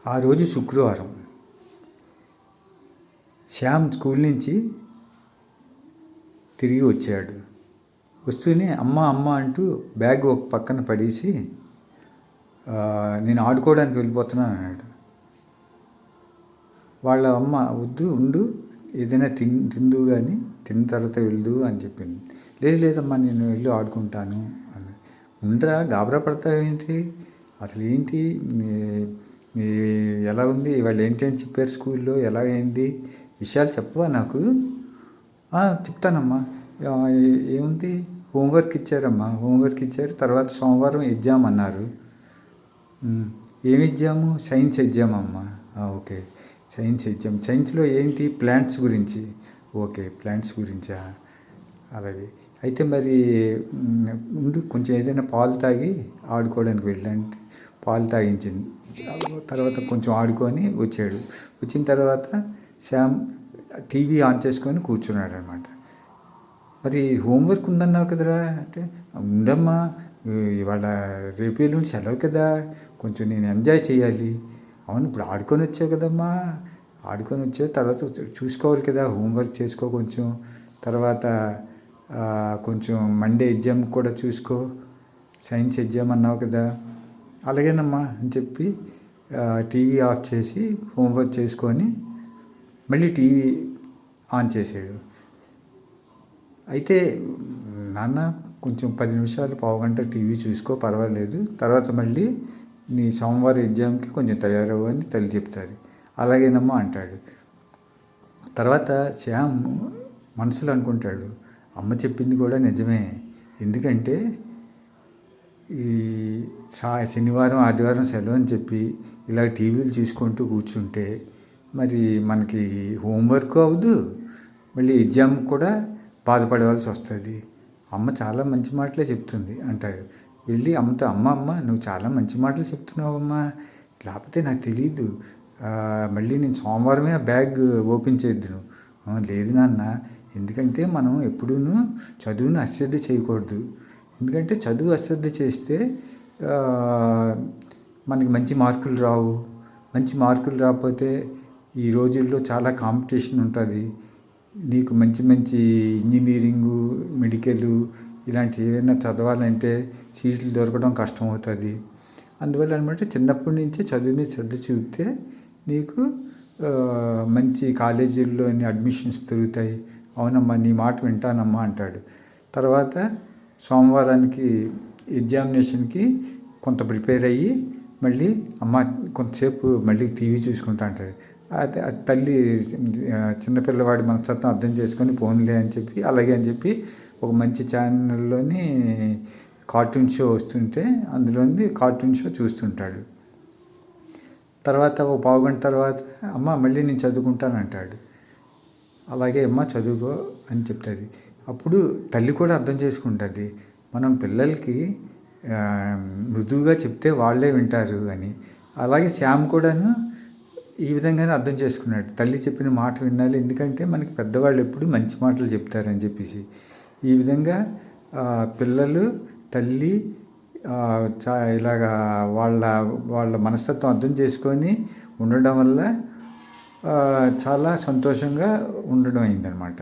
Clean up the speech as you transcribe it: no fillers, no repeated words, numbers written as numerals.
ఆ రోజు శుక్రవారం. శ్యామ్ స్కూల్ నుంచి తిరిగి వచ్చాడు. వస్తూనే అమ్మ అమ్మ అంటూ బ్యాగ్ ఒక పక్కన పడేసి నేను ఆడుకోవడానికి వెళ్ళిపోతున్నాను అన్నాడు. వాళ్ళ అమ్మ వద్దు ఉండు, ఏదైనా తిందు కానీ తిన్న తర్వాత వెళ్దు అని చెప్పింది. లేదు లేదమ్మా నేను వెళ్ళి ఆడుకుంటాను అని. ఉండరా, గాబరా పడతావేంటి, అసలు ఏంటి మీ ఎలా ఉంది, వాళ్ళు ఏంటంటే చెప్పారు స్కూల్లో, ఎలా అయింది, విషయాలు చెప్పవా నాకు? చెప్తానమ్మా. ఏముంది, హోంవర్క్ ఇచ్చారమ్మా, హోంవర్క్ ఇచ్చారు, తర్వాత సోమవారం ఎగ్జామ్ అన్నారు. ఏమి ఎగ్జాము? సైన్స్ ఎగ్జామ్ అమ్మా. Okay, science exam. సైన్స్లో ఏంటి? ప్లాంట్స్ గురించి. ఓకే, ప్లాంట్స్ గురించా, అలాగే. అయితే మరి ముందు కొంచెం ఏదైనా పాలు తాగి ఆడుకోవడానికి వెళ్ళంటే పాలు తాగించింది. తర్వాత కొంచెం ఆడుకొని వచ్చాడు. వచ్చిన తర్వాత శ్యామ్ టీవీ ఆన్ చేసుకొని కూర్చున్నాడు అనమాట. మరి హోంవర్క్ ఉందన్నావు కదరా అంటే, ఉండమ్మా ఇవాళ రేపు ఎల్లుండి సెలవు కదా, కొంచెం నేను ఎంజాయ్ చేయాలి. అవును, ఇప్పుడు ఆడుకొని వచ్చావు కదమ్మా, ఆడుకొని వచ్చావు, తర్వాత చూసుకోవాలి కదా, హోంవర్క్ చేసుకో కొంచెం, తర్వాత కొంచెం మండే ఎగ్జామ్ కూడా చూసుకో, సైన్స్ ఎగ్జామ్ అన్నావు కదా. అలాగేనమ్మా అని చెప్పి టీవీ ఆఫ్ చేసి హోంవర్క్ చేసుకొని మళ్ళీ టీవీ ఆన్ చేసాడు. అయితే నాన్న కొంచెం 10 నిమిషాలు, పావుగంట టీవీ చూసుకో, పర్వాలేదు, తర్వాత మళ్ళీ నీ సోమవారం ఎగ్జామ్కి కొంచెం తయారవ్వు అని తల్లి చెప్తారు. అలాగేనమ్మా అంటాడు. తర్వాత శ్యామ్ మనసులో అనుకుంటాడు, అమ్మ చెప్పింది కూడా నిజమే. ఎందుకంటే ఈ శనివారం ఆదివారం సెలవు అని చెప్పి ఇలా టీవీలు చూసుకుంటూ కూర్చుంటే మరి మనకి హోంవర్క్ అవ్వదు, మళ్ళీ ఎగ్జామ్ కూడా బాధపడవలసి వస్తుంది. అమ్మ చాలా మంచి మాటలే చెప్తుంది అంటాడు. వెళ్ళి అమ్మతో, అమ్మ నువ్వు చాలా మంచి మాటలు చెప్తున్నావమ్మా, లేకపోతే నాకు తెలీదు, మళ్ళీ నేను సోమవారమే ఆ బ్యాగ్ ఓపెన్ చేద్దును. లేదు నాన్న, ఎందుకంటే మనం ఎప్పుడూ చదువును అశ్రద్ధ చేయకూడదు. ఎందుకంటే చదువు అశ్రద్ధ చేస్తే మనకి మంచి మార్కులు రావు. మంచి మార్కులు రాకపోతే ఈ రోజుల్లో చాలా కాంపిటీషన్ ఉంటుంది. నీకు మంచి మంచి ఇంజనీరింగు, మెడికల్ ఇలాంటి ఏదైనా చదవాలంటే సీట్లు దొరకడం కష్టమవుతుంది. అందువల్ల అనమాట చిన్నప్పటి నుంచే చదువు మీద శ్రద్ధ చూపితే నీకు మంచి కాలేజీల్లోని అడ్మిషన్స్ దొరుకుతాయి. అవునమ్మా, నీ మాట వింటానమ్మా అంటాడు. తర్వాత సోమవారానికి ఎగ్జామినేషన్కి కొంత ప్రిపేర్ అయ్యి మళ్ళీ అమ్మ కొంతసేపు మళ్ళీ టీవీ చూసుకుంటా అంటాడు. తల్లి చిన్నపిల్లవాడి మనస్తత్వం అర్థం చేసుకొని పోన్లే అని చెప్పి, అలాగే అని చెప్పి ఒక మంచి ఛానల్లోని కార్టూన్ షో వస్తుంటే అందులోని కార్టూన్ షో చూస్తుంటాడు. తర్వాత ఒక పావుగంట తర్వాత అమ్మ మళ్ళీ నేను చదువుకుంటాను అంటాడు. అలాగే అమ్మ చదువుకో అని చెప్తుంది. అప్పుడు తల్లి కూడా అర్థం చేసుకుంటుంది, మనం పిల్లలకి మృదువుగా చెప్తే వాళ్ళే వింటారు అని. అలాగే శ్యామ్ కూడాను ఈ విధంగానే అర్థం చేసుకున్నాడు, తల్లి చెప్పిన మాట వినాలి, ఎందుకంటే మనకి పెద్దవాళ్ళు ఎప్పుడు మంచి మాటలు చెప్తారని చెప్పేసి. ఈ విధంగా పిల్లలు తల్లి ఇలాగా వాళ్ళ మనస్తత్వం అర్థం చేసుకొని ఉండడం వల్ల చాలా సంతోషంగా ఉండడం అయిందనమాట.